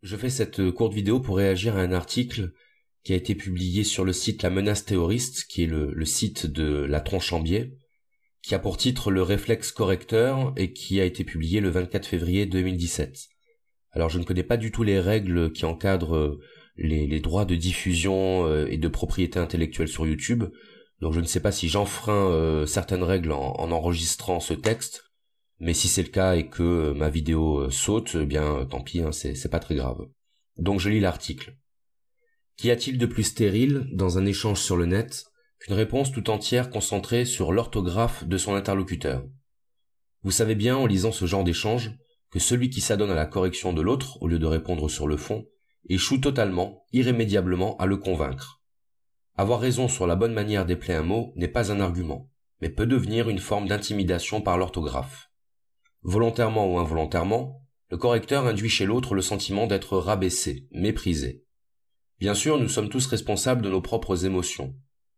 Je fais cette courte vidéo pour réagir à un article qui a été publié sur le site La Menace Terroriste, qui est le site de La Tronche en Biais, qui a pour titre Le réflexe correcteur et qui a été publié le 24 février 2017. Alors je ne connais pas du tout les règles qui encadrent les droits de diffusion et de propriété intellectuelle sur YouTube, donc je ne sais pas si j'enfreins certaines règles en enregistrant ce texte. Mais si c'est le cas et que ma vidéo saute, eh bien tant pis, c'est pas très grave. Donc je lis l'article. Qu'y a-t-il de plus stérile dans un échange sur le net qu'une réponse tout entière concentrée sur l'orthographe de son interlocuteur? Vous savez bien en lisant ce genre d'échange que celui qui s'adonne à la correction de l'autre au lieu de répondre sur le fond échoue totalement, irrémédiablement à le convaincre. Avoir raison sur la bonne manière d'épeler un mot n'est pas un argument, mais peut devenir une forme d'intimidation par l'orthographe. Volontairement ou involontairement, le correcteur induit chez l'autre le sentiment d'être rabaissé, méprisé. Bien sûr, nous sommes tous responsables de nos propres émotions,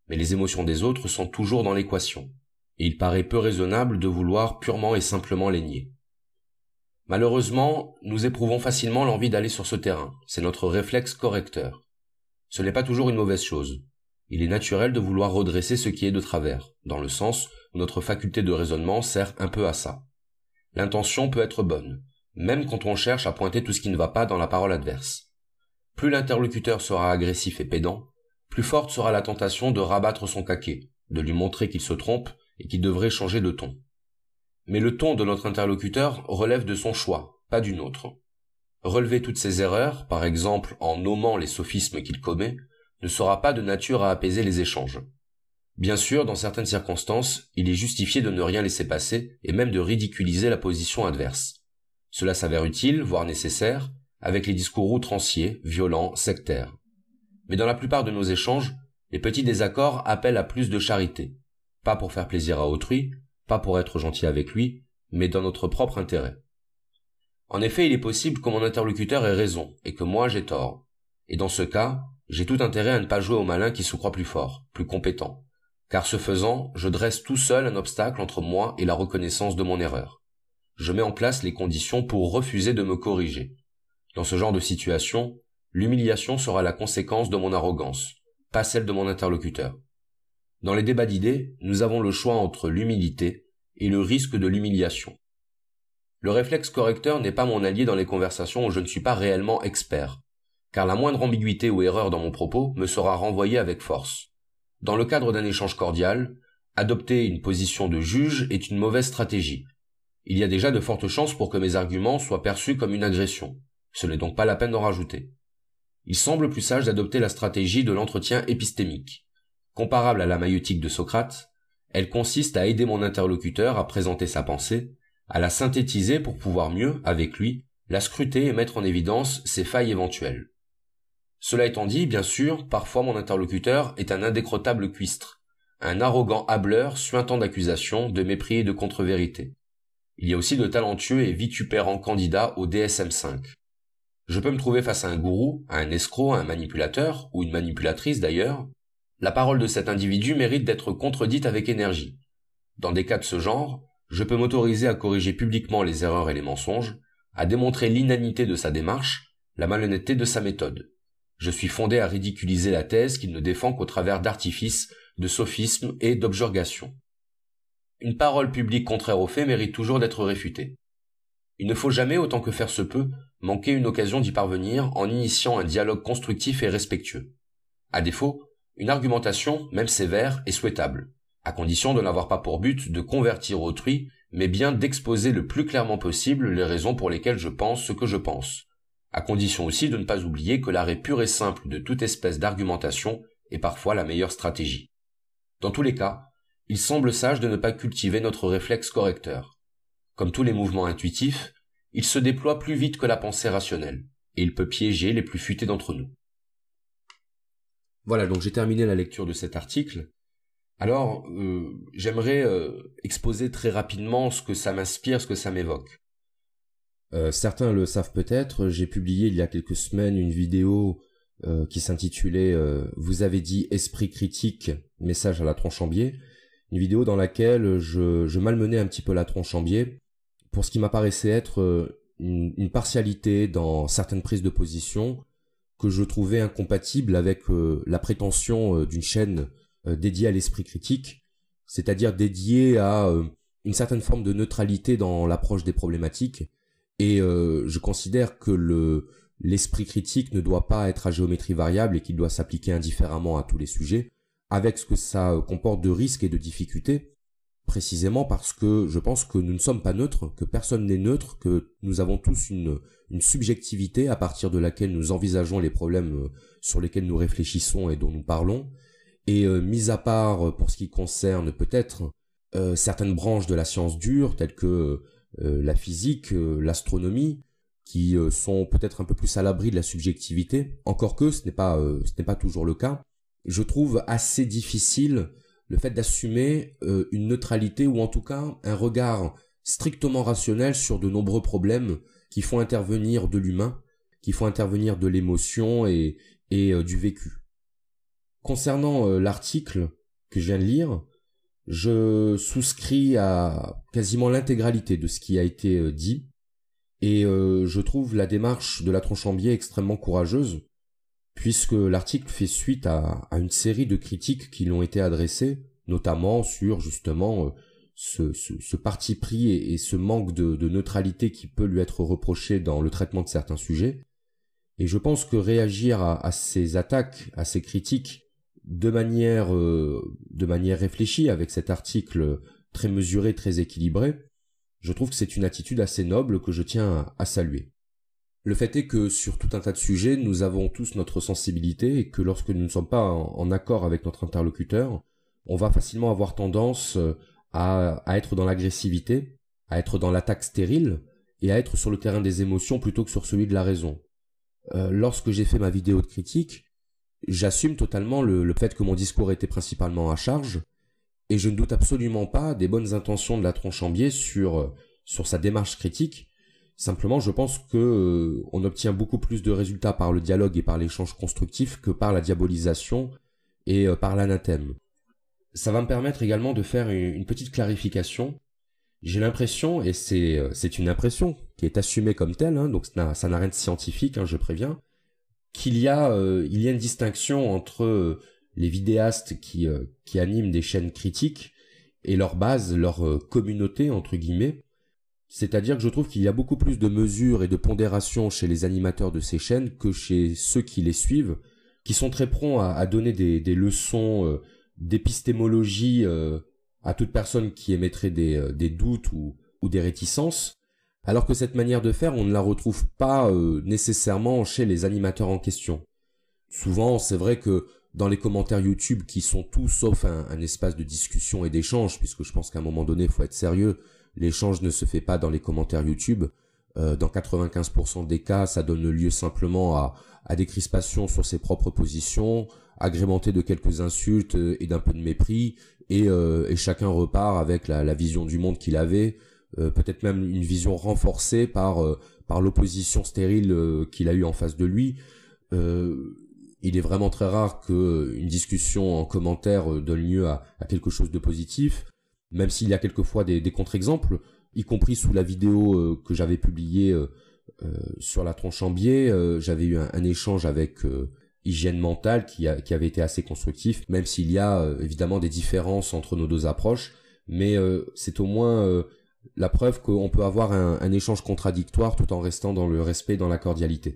mais les émotions des autres sont toujours dans l'équation, et il paraît peu raisonnable de vouloir purement et simplement les nier. Malheureusement, nous éprouvons facilement l'envie d'aller sur ce terrain, c'est notre réflexe correcteur. Ce n'est pas toujours une mauvaise chose. Il est naturel de vouloir redresser ce qui est de travers, dans le sens où notre faculté de raisonnement sert un peu à ça. L'intention peut être bonne, même quand on cherche à pointer tout ce qui ne va pas dans la parole adverse. Plus l'interlocuteur sera agressif et pédant, plus forte sera la tentation de rabattre son caquet, de lui montrer qu'il se trompe et qu'il devrait changer de ton. Mais le ton de notre interlocuteur relève de son choix, pas du nôtre. Relever toutes ses erreurs, par exemple en nommant les sophismes qu'il commet, ne sera pas de nature à apaiser les échanges. Bien sûr, dans certaines circonstances, il est justifié de ne rien laisser passer et même de ridiculiser la position adverse. Cela s'avère utile, voire nécessaire, avec les discours outranciers, violents, sectaires. Mais dans la plupart de nos échanges, les petits désaccords appellent à plus de charité. Pas pour faire plaisir à autrui, pas pour être gentil avec lui, mais dans notre propre intérêt. En effet, il est possible que mon interlocuteur ait raison et que moi j'ai tort. Et dans ce cas, j'ai tout intérêt à ne pas jouer au malin qui se croit plus fort, plus compétent. Car ce faisant, je dresse tout seul un obstacle entre moi et la reconnaissance de mon erreur. Je mets en place les conditions pour refuser de me corriger. Dans ce genre de situation, l'humiliation sera la conséquence de mon arrogance, pas celle de mon interlocuteur. Dans les débats d'idées, nous avons le choix entre l'humilité et le risque de l'humiliation. Le réflexe correcteur n'est pas mon allié dans les conversations où je ne suis pas réellement expert, car la moindre ambiguïté ou erreur dans mon propos me sera renvoyée avec force. Dans le cadre d'un échange cordial, adopter une position de juge est une mauvaise stratégie. Il y a déjà de fortes chances pour que mes arguments soient perçus comme une agression. Ce n'est donc pas la peine d'en rajouter. Il semble plus sage d'adopter la stratégie de l'entretien épistémique. Comparable à la maïeutique de Socrate, elle consiste à aider mon interlocuteur à présenter sa pensée, à la synthétiser pour pouvoir mieux, avec lui, la scruter et mettre en évidence ses failles éventuelles. Cela étant dit, bien sûr, parfois mon interlocuteur est un indécrottable cuistre, un arrogant hâbleur suintant d'accusations, de mépris et de contre-vérité. Il y a aussi de talentueux et vitupérants candidats au DSM-5. Je peux me trouver face à un gourou, à un escroc, à un manipulateur, ou une manipulatrice d'ailleurs. La parole de cet individu mérite d'être contredite avec énergie. Dans des cas de ce genre, je peux m'autoriser à corriger publiquement les erreurs et les mensonges, à démontrer l'inanité de sa démarche, la malhonnêteté de sa méthode. Je suis fondé à ridiculiser la thèse qu'il ne défend qu'au travers d'artifices, de sophismes et d'objurgations. Une parole publique contraire aux faits mérite toujours d'être réfutée. Il ne faut jamais, autant que faire se peut, manquer une occasion d'y parvenir en initiant un dialogue constructif et respectueux. À défaut, une argumentation, même sévère, est souhaitable, à condition de n'avoir pas pour but de convertir autrui, mais bien d'exposer le plus clairement possible les raisons pour lesquelles je pense ce que je pense. À condition aussi de ne pas oublier que l'arrêt pur et simple de toute espèce d'argumentation est parfois la meilleure stratégie. Dans tous les cas, il semble sage de ne pas cultiver notre réflexe correcteur. Comme tous les mouvements intuitifs, il se déploie plus vite que la pensée rationnelle, et il peut piéger les plus futés d'entre nous. Voilà, donc j'ai terminé la lecture de cet article. Alors, j'aimerais exposer très rapidement ce que ça m'inspire, ce que ça m'évoque. Certains le savent peut-être, j'ai publié il y a quelques semaines une vidéo qui s'intitulait « Vous avez dit esprit critique, message à la Tronche en Biais », une vidéo dans laquelle je malmenais un petit peu la Tronche en Biais pour ce qui m'apparaissait être une partialité dans certaines prises de position que je trouvais incompatible avec la prétention d'une chaîne dédiée à l'esprit critique, c'est-à-dire dédiée à une certaine forme de neutralité dans l'approche des problématiques. Et je considère que l'esprit critique ne doit pas être à géométrie variable et qu'il doit s'appliquer indifféremment à tous les sujets, avec ce que ça comporte de risques et de difficultés, précisément parce que je pense que nous ne sommes pas neutres, que personne n'est neutre, que nous avons tous une subjectivité à partir de laquelle nous envisageons les problèmes sur lesquels nous réfléchissons et dont nous parlons. Et mis à part pour ce qui concerne peut-être certaines branches de la science dure, telles que la physique, l'astronomie, qui sont peut-être un peu plus à l'abri de la subjectivité, encore que ce n'est pas toujours le cas, je trouve assez difficile le fait d'assumer une neutralité ou en tout cas un regard strictement rationnel sur de nombreux problèmes qui font intervenir de l'humain, qui font intervenir de l'émotion et du vécu. Concernant l'article que je viens de lire, je souscris à quasiment l'intégralité de ce qui a été dit et je trouve la démarche de La Tronchambier extrêmement courageuse puisque l'article fait suite à une série de critiques qui lui ont été adressées, notamment sur justement ce parti pris et ce manque de neutralité qui peut lui être reproché dans le traitement de certains sujets. Et je pense que réagir à ces attaques, à ces critiques, de manière réfléchie, avec cet article très mesuré, très équilibré, je trouve que c'est une attitude assez noble que je tiens à saluer. Le fait est que sur tout un tas de sujets, nous avons tous notre sensibilité et que lorsque nous ne sommes pas en accord avec notre interlocuteur, on va facilement avoir tendance à être dans l'agressivité, à être dans l'attaque stérile et à être sur le terrain des émotions plutôt que sur celui de la raison. Lorsque j'ai fait ma vidéo de critique, j'assume totalement le fait que mon discours était principalement à charge et je ne doute absolument pas des bonnes intentions de La Tronchambier sur sa démarche critique. Simplement, je pense que on obtient beaucoup plus de résultats par le dialogue et par l'échange constructif que par la diabolisation et par l'anathème. Ça va me permettre également de faire une petite clarification. J'ai l'impression, et c'est une impression qui est assumée comme telle, hein, donc ça n'a rien de scientifique, hein, je préviens, qu'il y a une distinction entre les vidéastes qui animent des chaînes critiques et leur base, leur communauté entre guillemets. C'est-à-dire que je trouve qu'il y a beaucoup plus de mesures et de pondération chez les animateurs de ces chaînes que chez ceux qui les suivent, qui sont très prompts à donner des leçons d'épistémologie à toute personne qui émettrait des doutes ou des réticences, alors que cette manière de faire, on ne la retrouve pas nécessairement chez les animateurs en question. Souvent, c'est vrai que dans les commentaires YouTube, qui sont tout sauf un espace de discussion et d'échange, puisque je pense qu'à un moment donné, il faut être sérieux, l'échange ne se fait pas dans les commentaires YouTube. Dans 95% des cas, ça donne lieu simplement à des crispations sur ses propres positions, agrémentées de quelques insultes et d'un peu de mépris, et chacun repart avec la vision du monde qu'il avait, peut-être même une vision renforcée par l'opposition stérile qu'il a eue en face de lui. Il est vraiment très rare qu'une discussion en commentaire donne lieu à quelque chose de positif, même s'il y a quelquefois des contre-exemples, y compris sous la vidéo que j'avais publiée sur La Tronchambier. J'avais eu un échange avec Hygiène Mentale qui avait été assez constructif, même s'il y a évidemment des différences entre nos deux approches, mais c'est au moins la preuve qu'on peut avoir un échange contradictoire tout en restant dans le respect et dans la cordialité.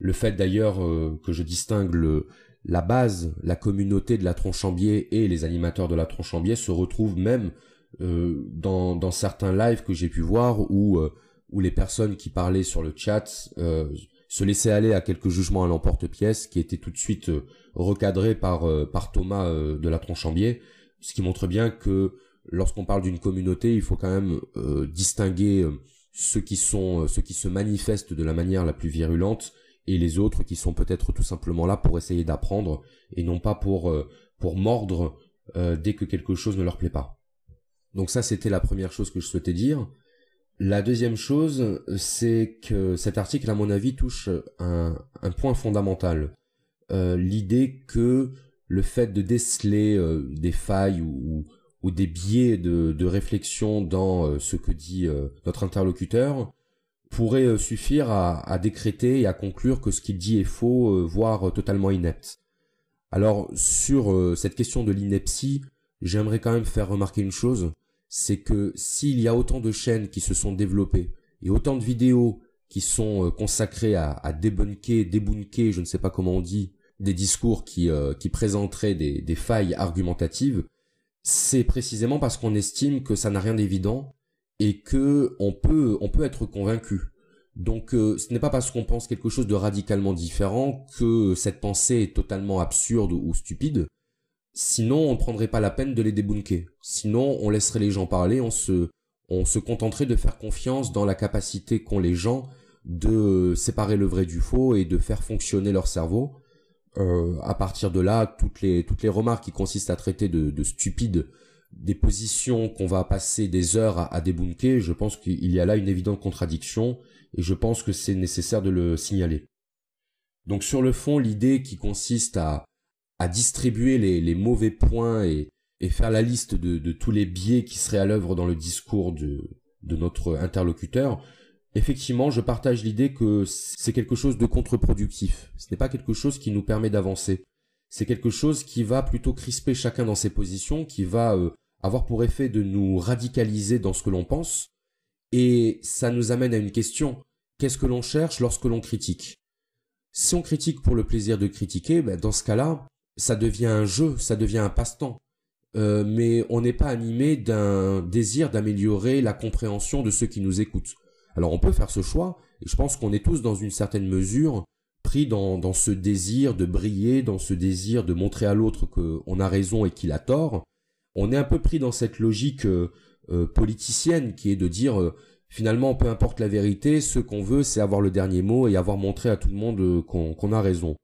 Le fait d'ailleurs que je distingue la base, la communauté de La Tronchambier et les animateurs de La Tronchambier se retrouvent même dans certains lives que j'ai pu voir où les personnes qui parlaient sur le chat se laissaient aller à quelques jugements à l'emporte-pièce qui étaient tout de suite recadrés par Thomas de La Tronchambier, ce qui montre bien que lorsqu'on parle d'une communauté, il faut quand même distinguer ceux qui se manifestent de la manière la plus virulente et les autres qui sont peut-être tout simplement là pour essayer d'apprendre et non pas pour mordre dès que quelque chose ne leur plaît pas. Donc ça, c'était la première chose que je souhaitais dire. La deuxième chose, c'est que cet article, à mon avis, touche un point fondamental. L'idée que le fait de déceler des failles ou des biais de réflexion dans ce que dit notre interlocuteur pourrait suffire à décréter et à conclure que ce qu'il dit est faux, voire totalement inepte. Alors, sur cette question de l'ineptie, j'aimerais quand même faire remarquer une chose, c'est que s'il y a autant de chaînes qui se sont développées et autant de vidéos qui sont consacrées à débunker, je ne sais pas comment on dit, des discours qui présenteraient des failles argumentatives, c'est précisément parce qu'on estime que ça n'a rien d'évident et que on peut être convaincu. Donc ce n'est pas parce qu'on pense quelque chose de radicalement différent que cette pensée est totalement absurde ou stupide. Sinon, on ne prendrait pas la peine de les débunker. Sinon, on laisserait les gens parler, on se contenterait de faire confiance dans la capacité qu'ont les gens de séparer le vrai du faux et de faire fonctionner leur cerveau. À partir de là, toutes les remarques qui consistent à traiter de stupides des positions qu'on va passer des heures à débunker, je pense qu'il y a là une évidente contradiction et je pense que c'est nécessaire de le signaler. Donc sur le fond, l'idée qui consiste à distribuer les mauvais points et faire la liste de tous les biais qui seraient à l'œuvre dans le discours de notre interlocuteur, effectivement, je partage l'idée que c'est quelque chose de contre-productif. Ce n'est pas quelque chose qui nous permet d'avancer. C'est quelque chose qui va plutôt crisper chacun dans ses positions, qui va avoir pour effet de nous radicaliser dans ce que l'on pense. Et ça nous amène à une question. Qu'est-ce que l'on cherche lorsque l'on critique? Si on critique pour le plaisir de critiquer, dans ce cas-là, ça devient un jeu, ça devient un passe-temps. Mais on n'est pas animé d'un désir d'améliorer la compréhension de ceux qui nous écoutent. Alors on peut faire ce choix, et je pense qu'on est tous dans une certaine mesure pris dans ce désir de briller, dans ce désir de montrer à l'autre qu'on a raison et qu'il a tort. On est un peu pris dans cette logique politicienne qui est de dire finalement peu importe la vérité, ce qu'on veut c'est avoir le dernier mot et avoir montré à tout le monde qu'on a raison.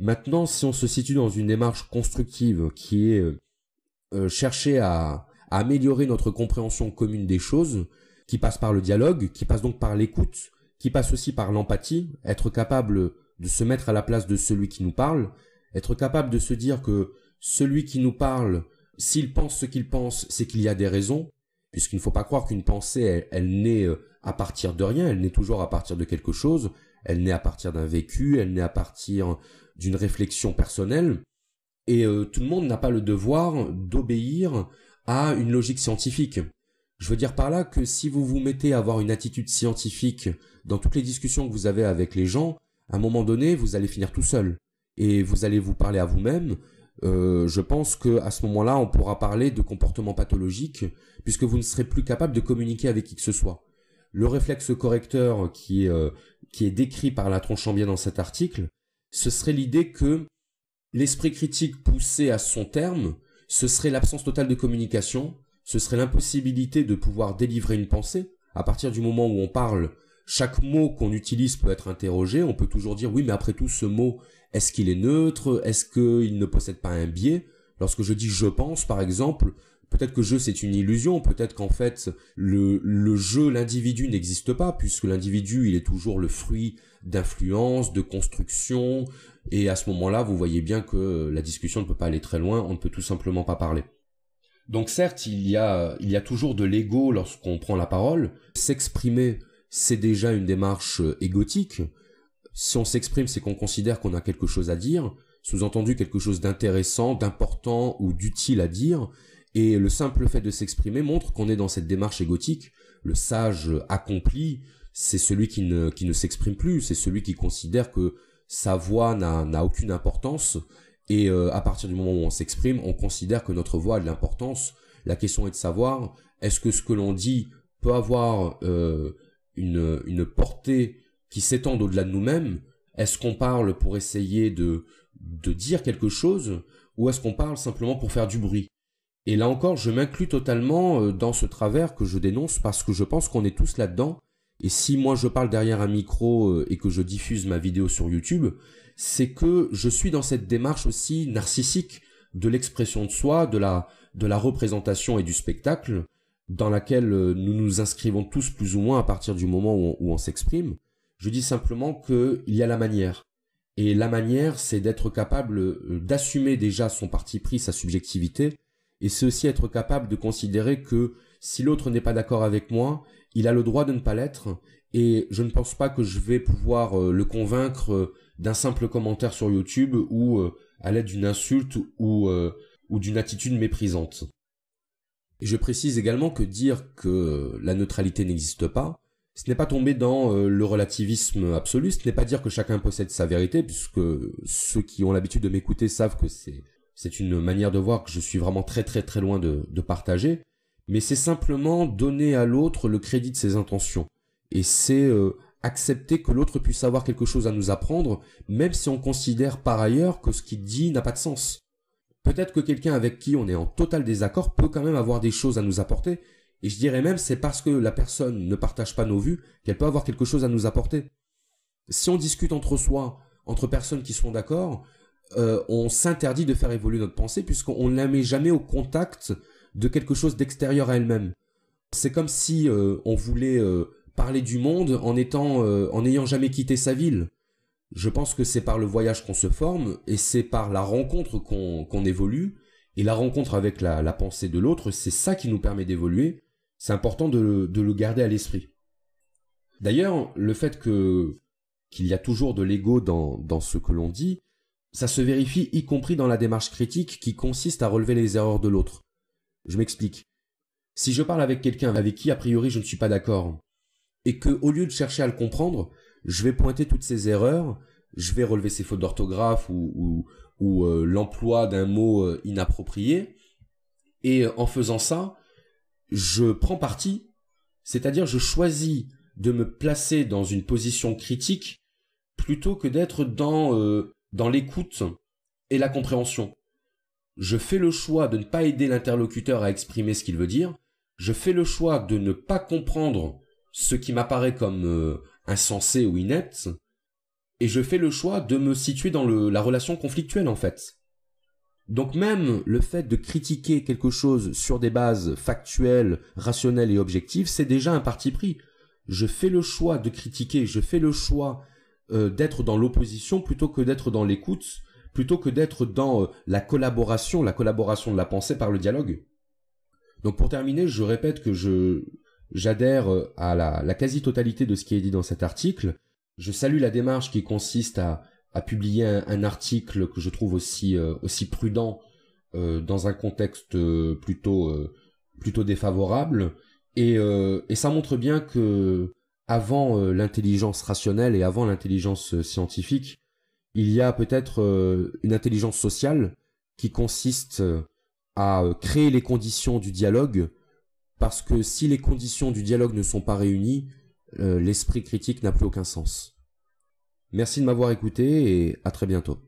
Maintenant, si on se situe dans une démarche constructive qui est chercher à améliorer notre compréhension commune des choses, qui passe par le dialogue, qui passe donc par l'écoute, qui passe aussi par l'empathie, être capable de se mettre à la place de celui qui nous parle, être capable de se dire que celui qui nous parle, s'il pense ce qu'il pense, c'est qu'il y a des raisons, puisqu'il ne faut pas croire qu'une pensée, elle naît à partir de rien, elle naît toujours à partir de quelque chose, elle naît à partir d'un vécu, elle naît à partir d'une réflexion personnelle, et tout le monde n'a pas le devoir d'obéir à une logique scientifique. Je veux dire par là que si vous vous mettez à avoir une attitude scientifique dans toutes les discussions que vous avez avec les gens, à un moment donné, vous allez finir tout seul. Et vous allez vous parler à vous-même. Je pense que à ce moment-là, on pourra parler de comportement pathologique, puisque vous ne serez plus capable de communiquer avec qui que ce soit. Le réflexe correcteur qui est décrit par la Tronchambier dans cet article, ce serait l'idée que l'esprit critique poussé à son terme, ce serait l'absence totale de communication, ce serait l'impossibilité de pouvoir délivrer une pensée. À partir du moment où on parle, chaque mot qu'on utilise peut être interrogé. On peut toujours dire oui, mais après tout, ce mot, est-ce qu'il est neutre? Est-ce qu'il ne possède pas un biais? Lorsque je dis je pense, par exemple, peut-être que je c'est une illusion. Peut-être qu'en fait, le je, l'individu n'existe pas, puisque l'individu, il est toujours le fruit d'influence, de construction. Et à ce moment-là, vous voyez bien que la discussion ne peut pas aller très loin. On ne peut tout simplement pas parler. Donc certes, il y a toujours de l'ego lorsqu'on prend la parole. S'exprimer, c'est déjà une démarche égotique. Si on s'exprime, c'est qu'on considère qu'on a quelque chose à dire, sous-entendu quelque chose d'intéressant, d'important ou d'utile à dire. Et le simple fait de s'exprimer montre qu'on est dans cette démarche égotique. Le sage accompli, c'est celui qui ne s'exprime plus, c'est celui qui considère que sa voix n'a aucune importance. Et à partir du moment où on s'exprime, on considère que notre voix a de l'importance. La question est de savoir, est-ce que ce que l'on dit peut avoir une portée qui s'étende au-delà de nous-mêmes? Est-ce qu'on parle pour essayer de dire quelque chose, ou est-ce qu'on parle simplement pour faire du bruit? Et là encore, je m'inclus totalement dans ce travers que je dénonce, parce que je pense qu'on est tous là-dedans. Et si moi je parle derrière un micro et que je diffuse ma vidéo sur YouTube, c'est que je suis dans cette démarche aussi narcissique de l'expression de soi, de la représentation et du spectacle, dans laquelle nous nous inscrivons tous plus ou moins à partir du moment où on s'exprime. Je dis simplement qu'il y a la manière. Et la manière, c'est d'être capable d'assumer déjà son parti pris, sa subjectivité, et c'est aussi être capable de considérer que si l'autre n'est pas d'accord avec moi, il a le droit de ne pas l'être, et je ne pense pas que je vais pouvoir le convaincre d'un simple commentaire sur YouTube ou à l'aide d'une insulte ou d'une attitude méprisante. Et je précise également que dire que la neutralité n'existe pas, ce n'est pas tomber dans le relativisme absolu, ce n'est pas dire que chacun possède sa vérité, puisque ceux qui ont l'habitude de m'écouter savent que c'est une manière de voir que je suis vraiment très très très loin de partager, mais c'est simplement donner à l'autre le crédit de ses intentions. Et c'est accepter que l'autre puisse avoir quelque chose à nous apprendre, même si on considère par ailleurs que ce qu'il dit n'a pas de sens. Peut-être que quelqu'un avec qui on est en total désaccord peut quand même avoir des choses à nous apporter, et je dirais même c'est parce que la personne ne partage pas nos vues qu'elle peut avoir quelque chose à nous apporter. Si on discute entre soi, entre personnes qui sont d'accord, on s'interdit de faire évoluer notre pensée puisqu'on ne la met jamais au contact de quelque chose d'extérieur à elle-même. C'est comme si on voulait parler du monde en n'ayant jamais quitté sa ville. Je pense que c'est par le voyage qu'on se forme et c'est par la rencontre qu'on évolue, et la rencontre avec la pensée de l'autre, c'est ça qui nous permet d'évoluer. C'est important de le garder à l'esprit. D'ailleurs, le fait qu'il y a toujours de l'ego dans ce que l'on dit, ça se vérifie y compris dans la démarche critique qui consiste à relever les erreurs de l'autre. Je m'explique. Si je parle avec quelqu'un avec qui a priori je ne suis pas d'accord, et que au lieu de chercher à le comprendre, je vais pointer toutes ses erreurs, je vais relever ses fautes d'orthographe ou l'emploi d'un mot inapproprié, et en faisant ça, je prends parti, c'est-à-dire je choisis de me placer dans une position critique plutôt que d'être dans l'écoute et la compréhension. Je fais le choix de ne pas aider l'interlocuteur à exprimer ce qu'il veut dire, je fais le choix de ne pas comprendre ce qui m'apparaît comme insensé ou inepte, et je fais le choix de me situer dans la relation conflictuelle en fait. Donc même le fait de critiquer quelque chose sur des bases factuelles, rationnelles et objectives, c'est déjà un parti pris. Je fais le choix de critiquer, je fais le choix d'être dans l'opposition plutôt que d'être dans l'écoute, plutôt que d'être dans la collaboration de la pensée par le dialogue. Donc pour terminer, je répète que j'adhère à la quasi-totalité de ce qui est dit dans cet article. Je salue la démarche qui consiste à publier un article que je trouve aussi prudent dans un contexte plutôt défavorable, et ça montre bien que avant l'intelligence rationnelle et avant l'intelligence scientifique, il y a peut-être une intelligence sociale qui consiste à créer les conditions du dialogue, parce que si les conditions du dialogue ne sont pas réunies, l'esprit critique n'a plus aucun sens. Merci de m'avoir écouté et à très bientôt.